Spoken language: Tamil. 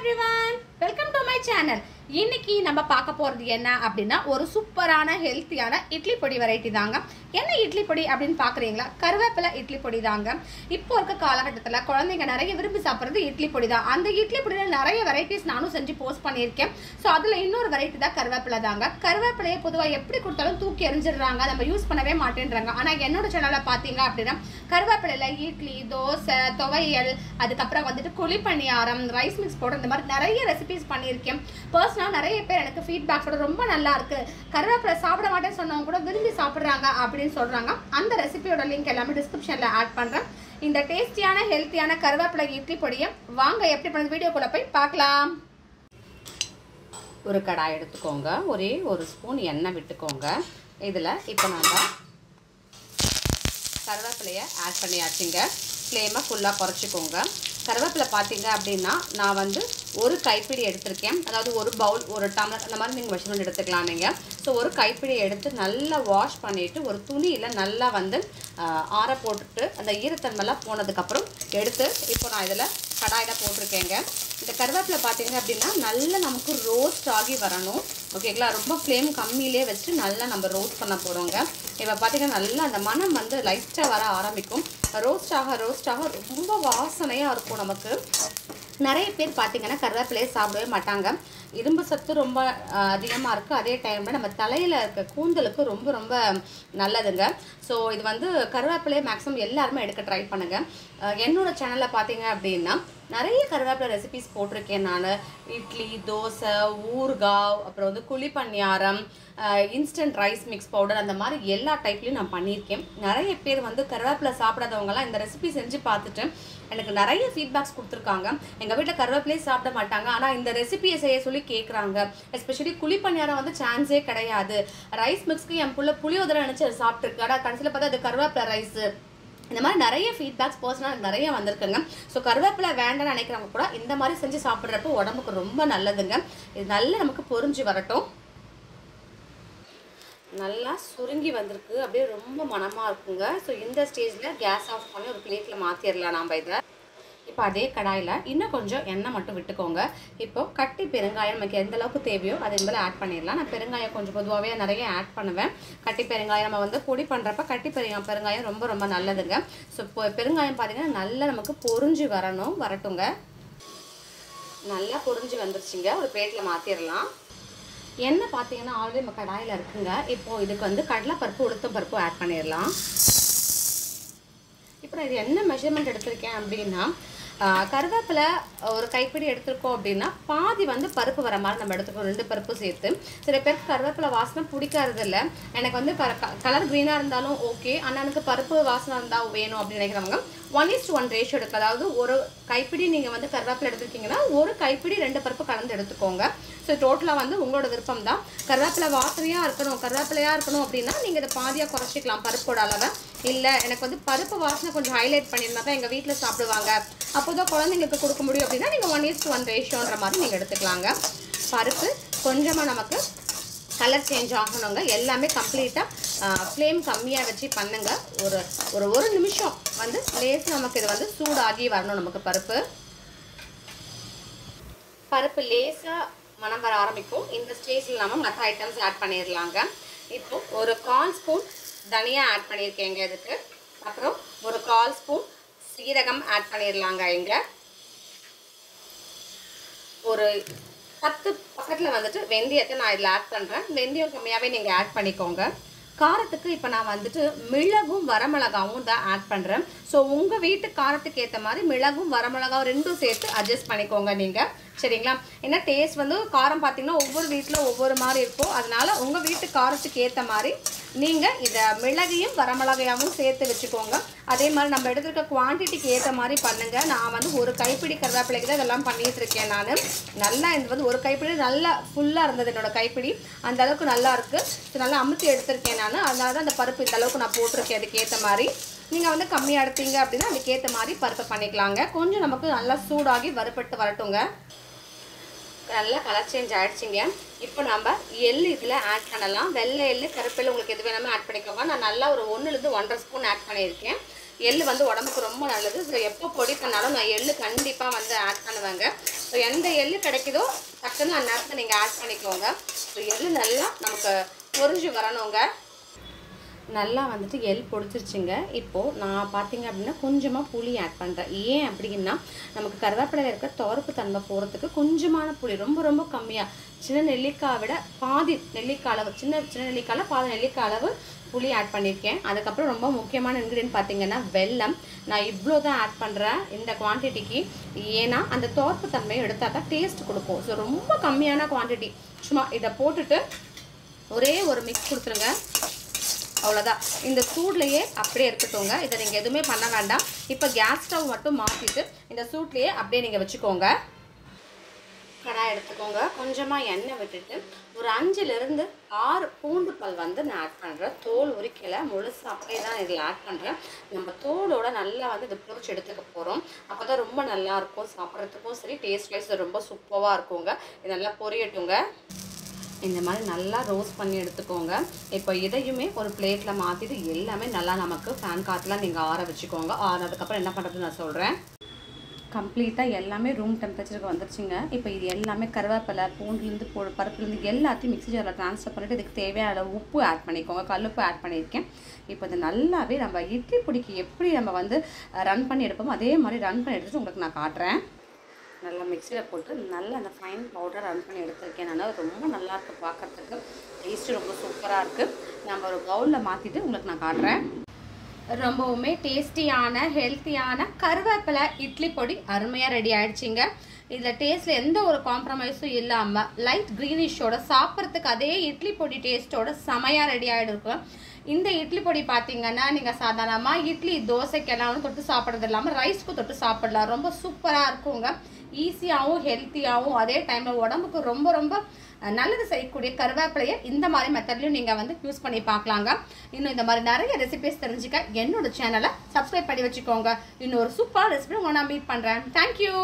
everyone, welcome to my channel. இன்னைக்கு நம்ம பார்க்க போறது என்ன அப்படினா ஒரு சூப்பரான ஹெல்த்தியான இட்லி பொடி வெரைட்டி தாங்க. என்ன இட்லி பொடி அப்படினு பாக்குறீங்களா? கருவேப்பிலை இட்லி பொடி தாங்க. இப்போ இருக்க காலகட்டத்துல குழந்தைங்க நிறைய விரும்பி சாப்பிடுறது இட்லி பொடி தான். அந்த இட்லி பொடியில நிறைய வெரைட்டிஸ் நானும் செஞ்சு போஸ்ட் பண்ணியிருக்கேன். ஸோ அதுல இன்னொரு வெரைட்டி தான் கருவேப்பிலை தாங்க. கருவேப்பிலையை பொதுவாக எப்படி கொடுத்தாலும் தூக்கி எறிஞ்சிடுறாங்க, நம்ம யூஸ் பண்ணவே மாட்டேன்றாங்க. ஆனா என்னோட சேனல்ல பாத்தீங்க அப்படின்னா கருவேப்பிலையில இட்லி, தோசை, துவையல், அதுக்கப்புறம் வந்துட்டு குழிப்பணியாரம், ரைஸ் மிக்ஸ் போட்டு இந்த மாதிரி நிறைய ரெசிபிஸ் பண்ணியிருக்கேன். நிறைய பேர் எனக்கு ஃபீட்பேக்ஸோட ரொம்ப நல்லா இருக்கு, கருவேப்பிலை சாப்பிட மாட்டேன்னு சொன்னவங்க கூட விரும்பி சாப்பிடுறாங்க அப்படின்னு சொல்றாங்க. அந்த ரெசிபியோட லிங்க் எல்லாமே டிஸ்கிரிப்ஷன்ல ஆட் பண்றேன். இந்த டேஸ்டியான ஹெல்த்தியான கருவேப்பிலை இட்லி பொடியை வாங்க எப்படி பண்ண வீடியோக்குள்ள போய் பார்க்கலாம். ஒரு கடாய் எடுத்துக்கோங்க, ஒரே ஒரு ஸ்பூன் எண்ணெய் விட்டுக்கோங்க. இதுல இப்போ நம்ம கருவேப்பிலையை ஆட் பண்ணியாச்சுங்க. ஃப்ளேமை ஃபுல்லாக குறைச்சிக்கோங்க. கருவேப்பிலை பார்த்தீங்க அப்படின்னா நான் வந்து ஒரு கைப்பிடி எடுத்திருக்கேன், அதாவது ஒரு பவுல், ஒரு டம்ளர் அந்த மாதிரி நீங்கள் மெஷர்மெண்ட் எடுத்துக்கலாம் நீங்கள். ஸோ ஒரு கைப்பிடி எடுத்து நல்லா வாஷ் பண்ணிவிட்டு ஒரு துணியில் நல்லா வந்து ஆற போட்டுட்டு அந்த ஈரத்தன்மைலாம் போனதுக்கப்புறம் எடுத்து இப்போ நான் இதில் கடாயில் போட்டிருக்கேங்க. இந்த கருவேப்பிலை பார்த்தீங்க அப்படின்னா நல்லா நமக்கு ரோஸ்ட் ஆகி வரணும், ஓகேங்களா? ரொம்ப ஃப்ளேம் கம்மியிலே வச்சு நல்லா நம்ம ரோஸ்ட் பண்ண போகிறோங்க. இப்போ பார்த்தீங்கன்னா நல்லா அந்த மனம் வந்து லைட்டாக வர ஆரம்பிக்கும். ரோஸ்ட் ஆக ரொம்ப வாசனையாக இருக்கும் நமக்கு. நிறைய பேர் பார்த்தீங்கன்னா கருவேப்பிலையை சாப்பிடவே மாட்டாங்க. இரும்பு சத்து ரொம்ப அதிகமாக இருக்குது, அதே டைமில் நம்ம தலையில் இருக்க கூந்தலுக்கு ரொம்ப ரொம்ப நல்லதுங்க. ஸோ இது வந்து கருவேப்பிலையை மேக்ஸிமம் எல்லாருமே எடுக்க ட்ரை பண்ணுங்கள். என்னோட சேனலில் பார்த்தீங்க அப்படின்னா நிறைய கருவேப்பிலை ரெசிபிஸ் போட்டிருக்கேன் நான். இட்லி, தோசை, ஊறுகாய், அப்புறம் வந்து குழிப்பணியாரம், இன்ஸ்டன்ட் ரைஸ் மிக்ஸ் பவுடர், அந்த மாதிரி எல்லா டைப்லையும் நான் பண்ணியிருக்கேன். நிறைய பேர் வந்து கருவேப்பிலை சாப்பிடாதவங்கலாம் இந்த ரெசிபி செஞ்சு பார்த்துட்டு எனக்கு நிறைய ஃபீட்பேக்ஸ் கொடுத்துருக்காங்க. எங்கள் வீட்டில் கருவேப்பிலையே சாப்பிட மாட்டாங்க, ஆனால் இந்த ரெசிபியை செய்ய சொல்லி கேட்குறாங்க. எஸ்பெஷலி குழிப்பணியாரம் வந்து சான்ஸே கிடையாது. ரைஸ் மிக்ஸ்க்கு என் புளியோதரை நினச்சி சாப்பிட்ருக்கு, ஆனால் கடைசியில் பார்த்தா அது கருவேப்பிலை ரைஸு. இந்த மாதிரி நிறைய ஃபீட்பேக்ஸ் பர்சனலாக நிறைய வந்திருக்குங்க. ஸோ கருவேப்பிலை வேண்டாம்னு நினைக்கிறவங்க கூட இந்த மாதிரி செஞ்சு சாப்பிட்றப்போ உடம்புக்கு ரொம்ப நல்லதுங்க. இது நல்லா நமக்கு பொரிஞ்சு வரட்டும். நல்லா சுருங்கி வந்திருக்கு, அப்படியே ரொம்ப மனமாக இருக்குங்க. ஸோ இந்த ஸ்டேஜில் கேஸ் ஆஃப் பண்ணி ஒரு பிளேட்டில் மாற்றிடலாம் நாம் இதை. இப்போ அதே கடாயில் இன்னும் கொஞ்சம் எண்ணெய் மட்டும் விட்டுக்கோங்க. இப்போது கட்டி பெருங்காயம் நமக்கு எந்த அளவுக்கு தேவையோ அதை இதில் ஆட் பண்ணிடலாம். நான் பெருங்காயம் கொஞ்சம் பொதுவாகவே நிறைய ஆட் பண்ணுவேன். கட்டி பெருங்காயம் நம்ம வந்து பொடி பண்ணுறப்ப கட்டி பெருங்காயம் ரொம்ப ரொம்ப நல்லதுங்க. ஸோ இப்போ பெருங்காயம் பார்த்தீங்கன்னா நல்லா நமக்கு பொரிஞ்சு வரட்டுங்க. நல்லா பொரிஞ்சு வந்துருச்சுங்க. ஒரு பிளேட்டில் மாற்றிடலாம். எண்ணெய் பார்த்தீங்கன்னா ஆல்ரெடி நம்ம கடாயில் இருக்குங்க. இப்போது இதுக்கு வந்து கடலைப்பருப்பு, உளுத்தம் பருப்பு ஆட் பண்ணிடலாம். இப்போ நான் இது என்ன மெஷர்மெண்ட் எடுத்திருக்கேன் அப்படின்னா, கருவேப்பிலை ஒரு கைப்பிடி எடுத்துருக்கோம் அப்படின்னா பாதி வந்து பருப்பு வர மாதிரி நம்ம எடுத்துக்கோம், 2 பருப்பு சேர்த்து. சில பேருக்கு கருவேப்பிலை வாசனை பிடிக்காதது இல்லை. எனக்கு வந்து கலர் க்ரீனாக இருந்தாலும் ஓகே, ஆனால் எனக்கு பருப்பு வாசனை இருந்தால் வேணும் அப்படின்னு நினைக்கிறவங்க 1:1 ரேஷியோ எடுக்க, அதாவது ஒரு கைப்பிடி நீங்கள் வந்து கருவேப்பிலை எடுத்துருக்கீங்கன்னா ஒரு கைப்பிடி 2 பருப்பு கலந்து எடுத்துக்கோங்க. ஸோ டோட்டலாக வந்து உங்களோட விருப்பம் தான். கருவேப்பிலை வாசனையாக இருக்கணும், கருவேப்பிலையாக இருக்கணும் அப்படின்னா நீங்கள் இதை பாதியாக குறைச்சிக்கலாம் பருப்போட அளவை. இல்லை எனக்கு வந்து பருப்பு வாசனை கொஞ்சம் ஹைலைட் பண்ணியிருந்தா தான் எங்கள் வீட்டில் சாப்பிடுவாங்க, அப்போ தான் குழந்தைங்களுக்கு கொடுக்க முடியும் அப்படின்னா நீங்கள் 1:1 ரேஷியோன்ற மாதிரி நீங்கள் எடுத்துக்கலாங்க. பருப்பு கொஞ்சமாக நமக்கு கலர் சேஞ்ச் ஆகணுங்க. எல்லாமே கம்ப்ளீட்டாக ஃப்ளேம் கம்மியாக வச்சு பண்ணுங்க. ஒரு நிமிஷம் வந்து லேஸ் நமக்கு இது வந்து சூடாகி வரணும். நமக்கு பருப்பு லேஸாக மனம் வர ஆரம்பிக்கும். இந்த ஸ்டேஜில் நம்ம மற்ற ஐட்டம்ஸ் ஆட் பண்ணிடலாங்க. இப்போ ஒரு 1/4 ஸ்பூன் தனியா ஆட் பண்ணியிருக்கேங்க இதுக்கு. அப்புறம் ஒரு 1/4 ஸ்பூன் சீரகம் ஆட் பண்ணிடலாங்க. இங்க ஒரு 10 பக்கத்தில் வந்துட்டு வெந்தயத்தை நான் இதில் ஆட் பண்ணுறேன். வெந்தயம் கம்மியாகவே நீங்கள் ஆட் பண்ணிக்கோங்க. காரத்துக்கு இப்போ நான் வந்துட்டு மிளகும் வரமிளகாவும் தான் ஆட் பண்ணுறேன். ஸோ உங்கள் வீட்டு காரத்துக்கு ஏற்ற மாதிரி மிளகும் வரமிளகாவும் ரெண்டும் சேர்த்து அட்ஜஸ்ட் பண்ணிக்கோங்க நீங்கள், சரிங்களா? ஏன்னா டேஸ்ட் வந்து காரம் பார்த்தீங்கன்னா ஒவ்வொரு வீட்டில் ஒவ்வொரு மாதிரி இருக்கும். அதனால உங்கள் வீட்டு காரத்துக்கு ஏற்ற மாதிரி நீங்கள் இதை மிளகையும் வரமிளகையாவும் சேர்த்து வச்சுக்கோங்க. அதே மாதிரி நம்ம எடுத்துருக்க குவான்டிட்டிக்கு ஏற்ற மாதிரி பண்ணுங்கள். நான் வந்து ஒரு கைப்பிடி கருவேப்பிலைக்கு தான் இதெல்லாம் பண்ணிகிட்டு இருக்கேன் நான். நல்லா இது வந்து ஒரு கைப்பிடி நல்லா ஃபுல்லாக இருந்தது என்னோட கைப்பிடி, அந்த அளவுக்கு நல்லா இருக்குது. நல்லா அமுத்தி எடுத்திருக்கேன் நான். அதனால தான் அந்த பருப்பு இந்த அளவுக்கு நான் போட்டிருக்கேன். அதுக்கு ஏற்ற மாதிரி நீங்கள் வந்து கம்மியாக எடுத்தீங்க அப்படின்னா அதுக்கேற்ற மாதிரி பருப்பு பண்ணிக்கலாங்க. கொஞ்சம் நமக்கு நல்லா சூடாகி வறுபட்டு வரட்டுங்க. நல்லா கலர் சேஞ்ச் ஆகிடுச்சிங்க. இப்போ நம்ம எள்ளு இதில் ஆட் பண்ணலாம். வெள்ளை எள்ளு, கருப்பெள்ளு உங்களுக்கு எது வேணாலும் ஆட் பண்ணிக்கோங்க. நான் நல்லா ஒரு 1 1/2 ஸ்பூன் ஆட் பண்ணியிருக்கேன். எள்ளு வந்து உடம்புக்கு ரொம்ப நல்லது. ஸோ எப்போ பொடி பண்ணாலும் நான் எள்ளு கண்டிப்பாக வந்து ஆட் பண்ணுவேங்க. ஸோ எந்த எள்ளு கிடைக்குதோ டக்குன்னு அந்த நேரத்தில் நீங்கள் ஆட் பண்ணிக்கோங்க. ஸோ எள்ளு நல்லா நமக்கு பொரிஞ்சு வரணுங்க. நல்லா வந்துட்டு எள் பொடிச்சிருச்சுங்க. இப்போது நான் பார்த்தீங்க அப்படின்னா கொஞ்சமாக புளி ஆட் பண்ணுறேன். ஏன் அப்படின்னா நமக்கு கருவேப்பிலையில் இருக்க துவர்ப்பு தன்மை போகிறதுக்கு கொஞ்சமான புளி, ரொம்ப ரொம்ப கம்மியாக, சின்ன நெல்லிக்காய் விட பாதி நெல்லிக்காய் அளவு, சின்ன நெல்லிக்காயில் பாதி நெல்லிக்காய் அளவு புளி ஆட் பண்ணியிருக்கேன். அதுக்கப்புறம் ரொம்ப முக்கியமான இன்க்ரீடியன்ட் பார்த்தீங்கன்னா வெல்லம். நான் இவ்வளோ தான் ஆட் பண்ணுறேன் இந்த குவான்டிட்டிக்கு. ஏன்னா அந்த துவர்ப்பு தன்மையை எடுத்தால் தான் டேஸ்ட் கொடுக்கும். ஸோ ரொம்ப கம்மியான குவான்டிட்டி. சும்மா இதை போட்டுட்டு ஒரே ஒரு மிக்ஸ் கொடுத்துருங்க. அவ்வளோதான். இந்த சூட்லேயே அப்படியே இருக்கட்டுங்க. இதை நீங்கள் எதுவுமே பண்ண வேண்டாம். இப்போ கேஸ் ஸ்டவ் மட்டும் மாற்றிட்டு இந்த சூட்லேயே அப்படியே நீங்கள் வச்சுக்கோங்க. கடாய் எடுத்துக்கோங்க. கொஞ்சமாக எண்ணெய் விட்டுட்டு ஒரு 5லிருந்து 6 பூண்டு பல் வந்து நான் ஆட் பண்ணுறேன். தோல் உரிக்கலை, முழுசாக அப்படியே தான் இதில் ஆட் பண்ணுறேன். நம்ம தோலோட நல்லா வந்து இதை பொரிச்சு எடுத்துக்க போகிறோம். அப்போ தான் ரொம்ப நல்லாயிருக்கும், சாப்பிட்றதுக்கும் சரி, டேஸ்ட் வைஸ் ரொம்ப சூப்பராக இருக்குங்க. இது நல்லா பொரியட்டுங்க. இந்த மாதிரி நல்லா ரோஸ்ட் பண்ணி எடுத்துக்கோங்க. இப்போ இதையுமே ஒரு பிளேட்டில் மாற்றிட்டு எல்லாமே நல்லா நமக்கு ஃபேன் காற்றுலாம் நீங்கள் ஆற வச்சுக்கோங்க. ஆறதுக்கப்புறம் என்ன பண்ணுறதுன்னு நான் சொல்கிறேன். கம்ப்ளீட்டாக எல்லாமே ரூம் டெம்பரேச்சருக்கு வந்துருச்சுங்க. இப்போ இது எல்லாமே கருவேப்பிலை, பூண்டுலேருந்து பருப்புலேருந்து எல்லாத்தையும் மிக்ஸி ஜாரில் ட்ரான்ஸ்ஃபர் பண்ணிவிட்டு இதுக்கு தேவையான உப்பு ஆட் பண்ணிக்கோங்க. கல்லுப்பு ஆட் பண்ணியிருக்கேன். இப்போ இது நல்லாவே நம்ம இட்லி பொடிக்கு எப்படி நம்ம வந்து ரன் பண்ணி எடுப்போமோ அதே மாதிரி ரன் பண்ணி எடுத்துகிட்டு உங்களுக்கு நான் காட்டுறேன். நல்லா மிக்சியில் போட்டு நல்லா அந்த ஃபைன் பவுடர் ரன் பண்ணி எடுத்துருக்கேன். நான் ரொம்ப நல்லாயிருக்கு பார்க்குறதுக்கு, டேஸ்ட்டு ரொம்ப சூப்பராக இருக்குது. நம்ம ஒரு பவுலில் மாற்றிட்டு உங்களுக்கு நான் காட்டுறேன். ரொம்பவுமே டேஸ்டியான ஹெல்த்தியான கருவேப்பிலை இட்லி பொடி அருமையாக ரெடி ஆகிடுச்சிங்க. இதில் டேஸ்ட்டில் எந்த ஒரு காம்ப்ரமைஸும் இல்லாமல் லைட் க்ரீனிஷோட சாப்பிட்றதுக்கு அதே இட்லி பொடி டேஸ்ட்டோட செமையாக ரெடி ஆகிடுருக்கும். இந்த இட்லி பொடி பார்த்தீங்கன்னா நீங்கள் சாதாரணமாக இட்லி தோசைக்கெல்லாம் தொட்டு சாப்பிட்றது இல்லாமல் ரைஸ்க்கு தொட்டு சாப்பிடலாம். ரொம்ப சூப்பராக இருக்குங்க. ஈஸியாகவும் ஹெல்த்தியாகவும் அதே டைமில் உடம்புக்கு ரொம்ப ரொம்ப நல்லது செய்யக்கூடிய கருவேப்பிலையை இந்த மாதிரி மெத்தட்லையும் நீங்கள் வந்து யூஸ் பண்ணி பார்க்கலாங்க. இன்னும் இந்த மாதிரி நிறைய ரெசிபிஸ் தெரிஞ்சுக்க என்னோட சேனலை சப்ஸ்கிரைப் பண்ணி வச்சுக்கோங்க. இன்னும் ஒரு சூப்பரான ரெசிபி உங்களை நான் மீட் பண்ணுறேன். தேங்க்யூ.